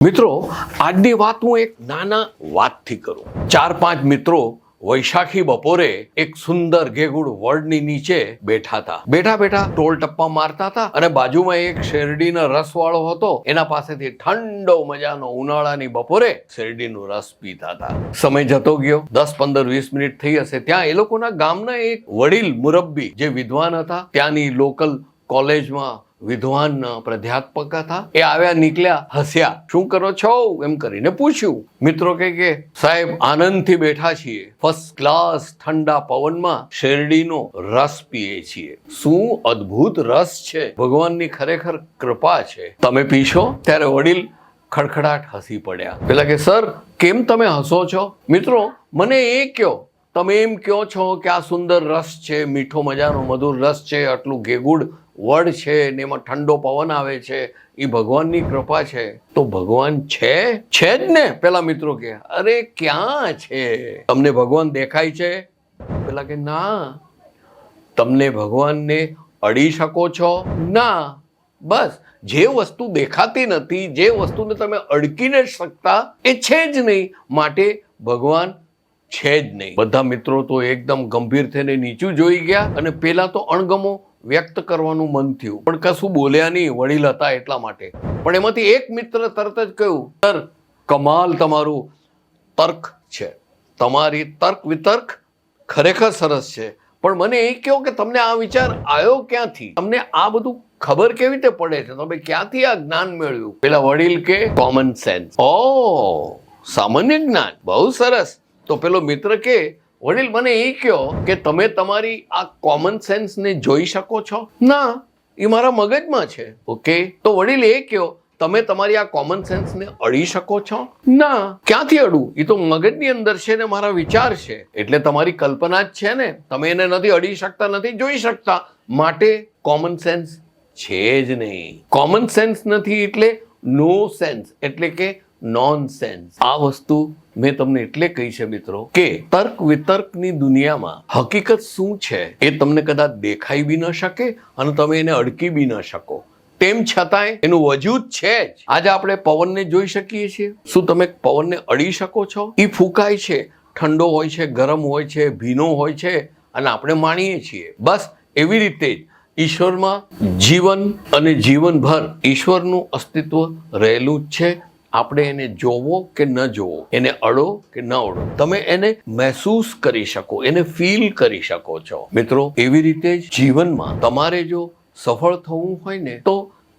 મિત્રો, આજની વાત હું એક નાના વાતથી કરું. 4-5 મિત્રો વૈશાખી બપોરે એક સુંદર ઘેગુડ વડની નીચે બેઠા હતા. બેઠા ટોલ ટપ્પા મારતા હતા અને બાજુમાં એક શેરડીનો રસ વાળો હતો. એના પાસેથી ઠંડો મજાનો ઉનાળાની બપોરે શેરડીનો રસ પીતા હતા. સમય જતો ગયો, 10-15-20 મિનિટ થઈ હશે. ત્યાં એ લોકોના ગામના એક વડીલ મુરબ્બી જે વિદ્વાન હતા, ત્યાંની લોકલ કોલેજમાં વિદ્વાન પ્રાધ્યાપક હતા. એ આવ્યા, નીકળ્યા, હસ્યા. શું કરો છો એમ કરીને પૂછ્યું. મિત્રો કે સાહેબ આનંદથી બેઠા છીએ, ફર્સ્ટ ક્લાસ ઠંડા પવનમાં શેરડીનો રસ પીએ છીએ. શું અદ્ભુત રસ છે, ભગવાનની ખરેખર કૃપા છે. તમે પીશો? ત્યારે વડીલ ખડખડાટ હસી પડ્યા. પેલા કે સર કેમ તમે હસો છો? મિત્રો મને એ કહો, તમે એમ કહો છો કે આ સુંદર રસ છે, મીઠો મજાનો મધુર રસ છે, આટલું ઘેગુડ વડ છે ને એમાં ઠંડો પવન આવે છે, એ ભગવાનની કૃપા છે. તો ભગવાન છે જ ને? પેલા મિત્રો કે અરે ક્યાં છે? તમને ભગવાન દેખાય છે? પેલા કે ના. તમને ભગવાનને અડી શકો છો? ના. બસ જે વસ્તુ દેખાતી નથી, જે વસ્તુને તમે અડકી ન શકતા, એ છે જ નહીં, માટે ભગવાન છે જ નહીં. બધા મિત્રો તો એકદમ ગંભીર થઈને નીચું જોઈ ગયા અને પેલા તો અણગમો વ્યક્ત કરવાનું મન થયું, પણ કશું બોલ્યા નહીં, વડીલ હતા એટલા માટે. પણ એમાંથી એક મિત્ર તરત જ કહ્યું, સર કમાલ તમારું તર્ક છે, તમારી તર્ક વિતર્ક ખરેખર સરસ છે, પણ મને એ કહો કે તમને આ વિચાર આવ્યો ક્યાંથી? તમને આ બધું ખબર કેવી રીતે પડે છે? તમે ક્યાંથી આ જ્ઞાન મેળવ્યું? પેલા વડીલ કે કોમન સેન્સ. ઓ, સામાન્ય જ્ઞાન, બહુ સરસ. તો પેલો મિત્ર કે વડીલ મને એ કહો કે તમે તમારી આ કોમન સેન્સને જોઈ શકો છો? ના, એ મારા મગજમાં છે. ઓકે, તો વડીલ એ કહો તમે તમારી આ કોમન સેન્સને અડી શકો છો? ના. ક્યાંથી અડું? એ તો મગજની અંદર છે ને મારા વિચાર છે. એટલે તમારી કલ્પના જ છે ને, તમે એને નથી અડી શકતા, નથી જોઈ શકતા, માટે કોમન સેન્સ છે જ નહીં. કોમન સેન્સ નથી એટલે નો સેન્સ, એટલે કે નોન સેન્સ. આ વસ્તુ મેં તમને એટલે કહી છે મિત્રો કે તર્ક વિતર્કની દુનિયામાં હકીકત શું છે એ તમને કદાચ દેખાઈ બી ન શકે અને તમે એને અડકી બી ન શકો. તેમ છતાંય એનું વજૂદ છે જ. આજે આપણે પવનને જોઈ શકીએ છીએ. શું તમે પવનને અડી શકો છો? એ ફૂંકાય છે, ઠંડો હોય છે, ગરમ હોય છે, ભીનો હોય છે અને આપણે માણીએ છીએ. બસ એવી રીતે જ ઈશ્વરમાં જીવન અને જીવનભર ઈશ્વરનું અસ્તિત્વ રહેલું જ છે. આપણે એને જોવો કે ન જોવો, એને અડો કે ન અડો, તમે એને મહેસૂસ કરી શકો, એને ફીલ કરી શકો છો. મિત્રો એવી રીતે જ જીવનમાં તમારે જો સફળ થવું હોય ને, તો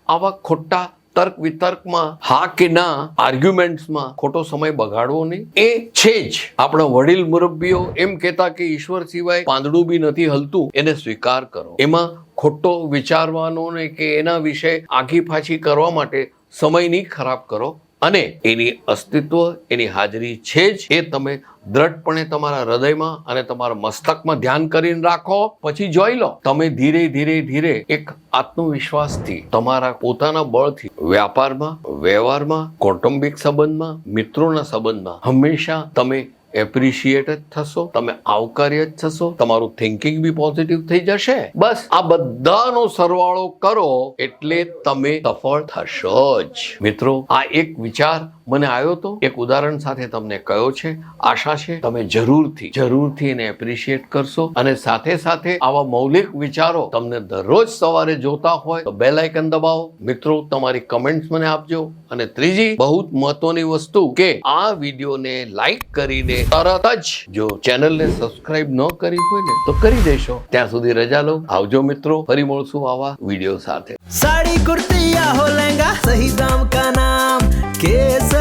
આવા ખોટા તર્ક વિતર્કમાં, હા કે ના આર્ગ્યુમેન્ટ્સમાં ખોટો સમય બગાડવો નહીં. એ છે જ. આપણા વડીલ મુરબ્બીઓ એમ કહેતા કે ઈશ્વર સિવાય પાંદડું બી નથી હલતું, એને સ્વીકાર કરો. એમાં ખોટો વિચારવાનો ને કે એના વિશે આઘી પાછી કરવા માટે સમય નહીં ખરાબ કરો. અને એની અસ્તિત્વ, એની હાજરી છે જ, એ તમે દ્રઢપણે તમારા હૃદયમાં અને તમારા મસ્તકમાં ધ્યાન કરીને રાખો. પછી જોઈ લો, તમે ધીરે ધીરે એક આત્મવિશ્વાસથી, તમારા પોતાના બળથી વ્યાપારમાં, વ્યવહારમાં, કૌટુંબિક સંબંધમાં, મિત્રોના સંબંધમાં હંમેશા તમે એપ્રિશિએટ જ થશો, તમે આવકાર્ય જ થશો, તમારું થિંકિંગ બી પોઝિટિવ થઈ જશે. બસ આ બધાનો સરવાળો કરો એટલે તમે સફળ થશો જ. મિત્રો આ એક વિચાર મને આવ્યો તો, એક ઉદાહરણ સાથે તમને કહ્યો છે. આશા છે તમે જરૂરથી એને એપ્રિશિએટ કરશો. અને સાથે સાથે આવા મૌલિક વિચારો તમને દરરોજ સવારે જોતા હોય તો બેલ આઇકન દબાવો. મિત્રો તમારી કમેન્ટ્સ મને આપજો. અને ત્રીજી બહુ મહત્વની વસ્તુ કે આ વિડીયોને લાઈક કરીને તરત જ જો ચેનલને સબસ્ક્રાઇબ ન કરી હોય ને તો કરી દેશો. ત્યાં સુધી રજા લો. આવજો મિત્રો, ફરી મળશું આવા વિડીયો સાથે. साड़ी कुर्ती या हो लहंगा, सही दाम का नाम केसर।